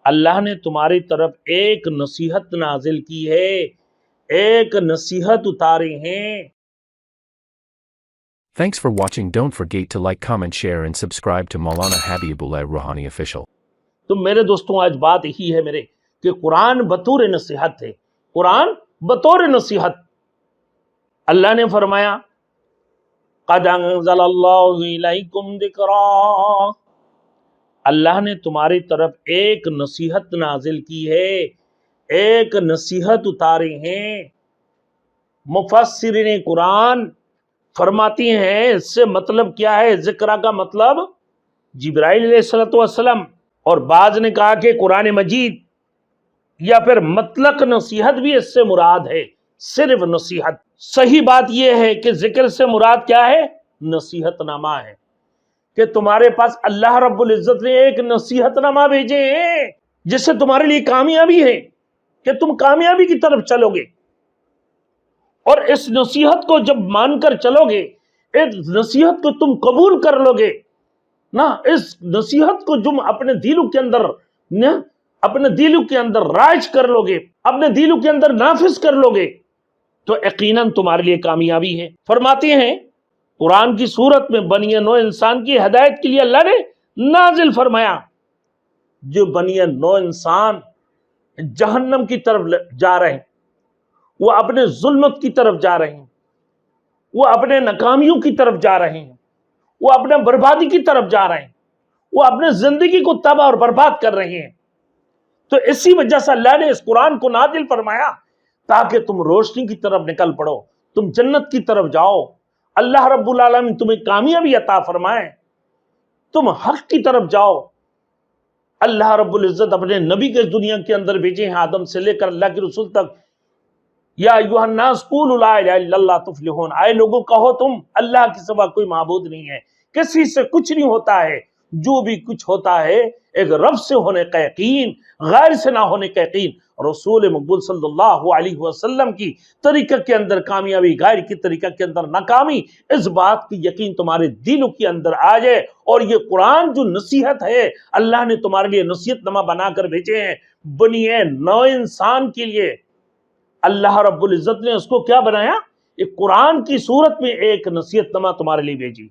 اللہ نے تمہاری طرف ایک نصیحت نازل کی ہے، ایک نصیحت اتارے ہیں۔ Thanks for watching. Don't forget to like, comment, share and subscribe to Maulana Habibullah Rohani official. تو میرے دوستوں آج بات یہی ہے میرے کہ قرآن بطور نصیحت ہے، قرآن بطور نصیحت۔ اللہ نے فرمایا قد انزل اللہ الیکم ذکرا، اللہ نے تمہاری طرف ایک نصیحت نازل کی ہے، ایک نصیحت اتارے ہیں۔ مفسرین قرآن فرماتی ہیں اس سے مطلب کیا ہے؟ ذکرہ کا مطلب جبرائیل علیہ السلام، اور بعض نے کہا کہ قرآن مجید، یا پھر مطلق نصیحت بھی اس سے مراد ہے، صرف نصیحت۔ صحیح بات یہ ہے کہ ذکر سے مراد کیا ہے؟ نصیحت نامہ ہے، کہ تمہارے پاس اللہ رب العزت نے ایک نصیحت نامہ بھیجے ہیں جس سے تمہارے لیے کامیابی ہے، کہ تم کامیابی کی طرف چلو گے۔ اور اس نصیحت کو جب مان کر چلو گے، اس نصیحت کو تم قبول کر لو گے نا، اس نصیحت کو تم اپنے دلوں کے اندر رائج کر لو گے، اپنے دلوں کے اندر نافذ کر لو گے، تو یقیناً تمہارے لیے کامیابی ہے۔ فرماتے ہیں قرآن کی صورت میں بنی نوع انسان کی ہدایت کے لیے اللہ نے نازل فرمایا۔ جو بنی نوع انسان جہنم کی طرف جا رہے ہیں، وہ اپنے ظلمت کی طرف جا رہے ہیں، وہ اپنے ناکامیوں کی طرف جا رہے ہیں، وہ اپنے بربادی کی طرف جا رہے ہیں، وہ اپنے زندگی کو تباہ اور برباد کر رہے ہیں۔ تو اسی وجہ سے اللہ نے اس قرآن کو نازل فرمایا تاکہ تم روشنی کی طرف نکل پڑو، تم جنت کی طرف جاؤ، اللہ رب العالمین تمہیں کامیابی عطا فرمائے، تم حق کی طرف جاؤ۔ اللہ رب العزت اپنے نبی کے دنیا کے اندر بھیجے ہیں، آدم سے لے کر اللہ کے رسول تک۔ یا ایھا الناس قولوا لا الہ الا اللہ تفلحون، اے لوگوں کہو تم اللہ کے سوا کوئی معبود نہیں ہے، کسی سے کچھ نہیں ہوتا ہے، جو بھی کچھ ہوتا ہے ایک رب سے ہونے کا یقین، غیر سے نہ ہونے کا یقین۔ رسول مقبول صلی اللہ علیہ وسلم کی طریقہ کے اندر کامیابی، غیر کی طریقہ کے اندر ناکامی، اس بات کی یقین تمہارے دلوں کے اندر آ جائے۔ اور یہ قرآن جو نصیحت ہے، اللہ نے تمہارے لیے نصیحت نامہ بنا کر بھیجے ہیں بنی نوع انسان کے لیے۔ اللہ رب العزت نے اس کو کیا بنایا؟ ایک قرآن کی صورت میں ایک نصیحت نامہ تمہارے لیے بھیجی۔